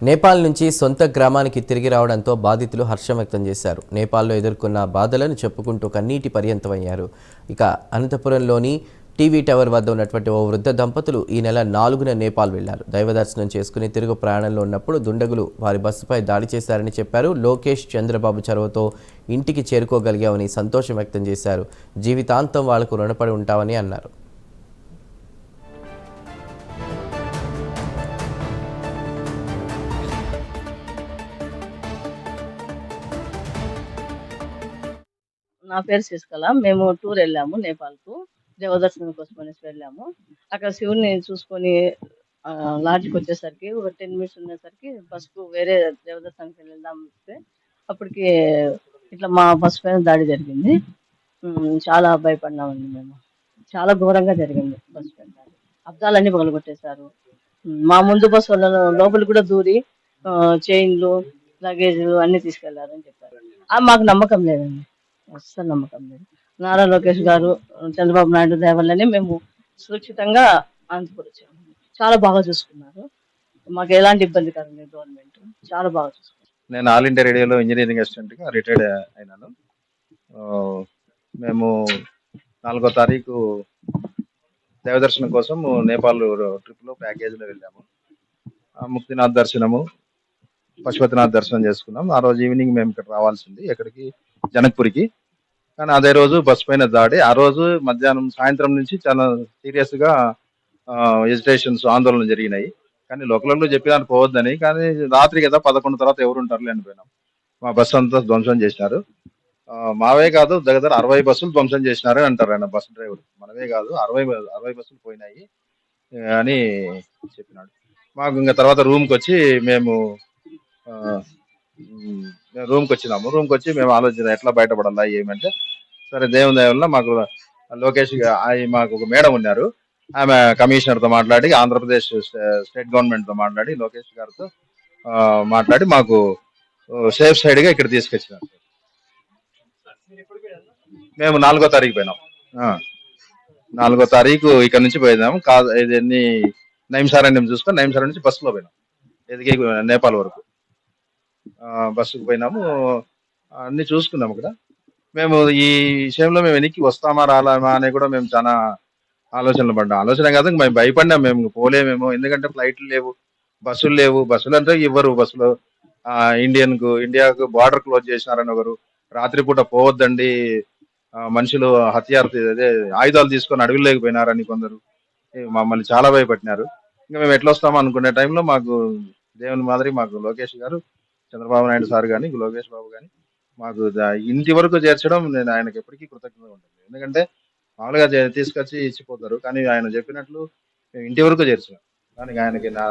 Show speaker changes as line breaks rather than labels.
నేపాల్ నుంచి సొంత గ్రామానికి తిరిగి రావడంతో బాధితులు హర్షం వ్యక్తం చేశారు. నేపాల్లో ఎదుర్కొన్న బాధలను చెప్పుకుంటూ కన్నీటి పర్యంతమయ్యారు. ఇక అనంతపురంలోని టీవీ టవర్ వద్ద ఉన్నటువంటి ఓ వృద్ధ దంపతులు ఈ నెల 4న నేపాల్ వెళ్లారు. దైవ దర్శనం చేసుకుని తిరుగు ప్రయాణంలో ఉన్నప్పుడు దుండగులు వారి బస్సుపై దాడి చేశారని చెప్పారు. లోకేష్ చంద్రబాబు చొరవతో ఇంటికి చేరుకోగలిగామని సంతోషం వ్యక్తం చేశారు. జీవితాంతం వాళ్లకు రుణపడి ఉంటామని అన్నారు.
నా పేరు శశికళ. మేము టూర్ వెళ్ళాము నేపాల్కు, దేవదర్శనం కోసం అనేసి వెళ్ళాము. అక్కడ శివుని చూసుకొని లాడ్జ్కి వచ్చేసరికి ఒక 10 మినిట్స్ ఉండేసరికి బస్సుకు వేరే దేవదర్శనానికి వెళ్దాం వస్తే అప్పటికి ఇట్లా మా బస్సు పైన దాడి జరిగింది. చాలా భయపడినామండి మేము. చాలా ఘోరంగా జరిగింది బస్సు పైన దాడి. అద్దాలన్నీ పగలగొట్టేశారు. మా ముందు బస్సు వాళ్ళను లోపలికి కూడా దూరి చైన్లు, లగేజ్ అన్ని తీసుకెళ్లారని చెప్పారు. మాకు నమ్మకం లేదండి, అస్సలు నమ్మకం లేదు. నారా లోకేష్ గారు, చంద్రబాబు నాయుడు దయ వల్లనే మేము సురక్షితంగా అనంతపురం వచ్చాము. చాలా బాగా చూసుకున్నారు, మాకు ఎలాంటి ఇబ్బంది కలగలేదు. గవర్నమెంట్ చాలా బాగా చూసుకున్నారు.
నేను ఆల్ ఇండియా రేడియోలో ఇంజనీరింగ్ అసిస్టెంట్గా రిటైర్డ్ అయినాను. మేము 4వ తారీఖు దేవదర్శనం కోసం నేపాల్ ట్రిప్లో ప్యాకేజీలో వెళ్ళాము. ముక్తినాథ్ దర్శనము, పశుపతినాథ్ దర్శనం చేసుకున్నాం. ఆ రోజు ఈవినింగ్ మేము ఇక్కడ రావాల్సింది, ఎక్కడికి, జనక్పూర్కి. కానీ అదే రోజు బస్ పైన దాడి. ఆ రోజు మధ్యాహ్నం సాయంత్రం నుంచి చాలా సీరియస్గా ఎజిటేషన్స్, ఆందోళనలు జరిగినాయి. కానీ లోకల్లో చెప్పినారు పోవద్దని, కానీ రాత్రి కదా 11 తర్వాత ఎవరు ఉంటారులే అనిపోయినాం. మా బస్సు అంతా ధ్వంసం చేసినారు. మావే కాదు, దగ్గర 60 బస్సులు ధ్వంసం చేసినారు అంటారు ఆయన బస్సు డ్రైవర్. మనమే కాదు, 60 బస్సులు పోయినాయి అని చెప్పినాడు. మాకు ఇంకా తర్వాత రూమ్కి వచ్చి మేము రూమ్కి వచ్చినాము. రూమ్కి వచ్చి మేము ఆలోచన ఎట్లా బయటపడాలా ఏమంటే, సరే దేవుని దయ వల్ల మాకు లోకేష్ మాకు ఒక మేడం ఉన్నారు. ఆమె కమిషనర్తో మాట్లాడి, ఆంధ్రప్రదేశ్ స్టేట్ గవర్నమెంట్తో మాట్లాడి, లోకేష్ గారితో మాట్లాడి మాకు సేఫ్ సైడ్గా ఇక్కడ తీసుకొచ్చినారు. మేము 4వ తారీఖు పోయినాం. 4వ తారీఖు ఇక్కడ నుంచి పోయినాము. ఇది నైంసారణ్యం చూసుకొని నైంసారణ్యం నుంచి బస్సులో పోయినాం, ఎదిగి నేపాల్ వరకు బస్సుకు పోయినాము. అన్ని చూసుకున్నాము. ఇక్కడ మేము ఈ విషయంలో మేము వెనక్కి వస్తామా రాలామా అని కూడా మేము చాలా ఆలోచనలు పడ్డాం. ఆలోచన కాదు, మేము భయపడినాం, మేము పోలేమేమో. ఎందుకంటే ఫ్లైట్లు లేవు, బస్సులు లేవు. బస్సులు అంటే ఇవ్వరు బస్సులు. ఇండియాకు బార్డర్ క్లోజ్ చేసినారని ఒకరు, రాత్రిపూట పోవద్దండి మనుషులు అదే ఆయుధాలు తీసుకొని అడవిలోకి పోయినారని కొందరు మమ్మల్ని చాలా భయపడినారు. ఇంకా మేము ఎట్లా వస్తామో అనుకునే టైంలో మాకు దేవుని మాదిరి మాకు లోకేష్ గారు, చంద్రబాబు నాయుడు సార్ కానీ, లోకేష్ బాబు కానీ మాకు ఇంటి వరకు చేర్చడం నేను ఆయనకి ఎప్పటికీ కృతజ్ఞత ఉంటుంది. ఎందుకంటే మామూలుగా తీసుకొచ్చి ఇచ్చిపోతారు, కానీ ఆయన చెప్పినట్లు మేము ఇంటి వరకు చేర్చాం. దానికి ఆయనకి నా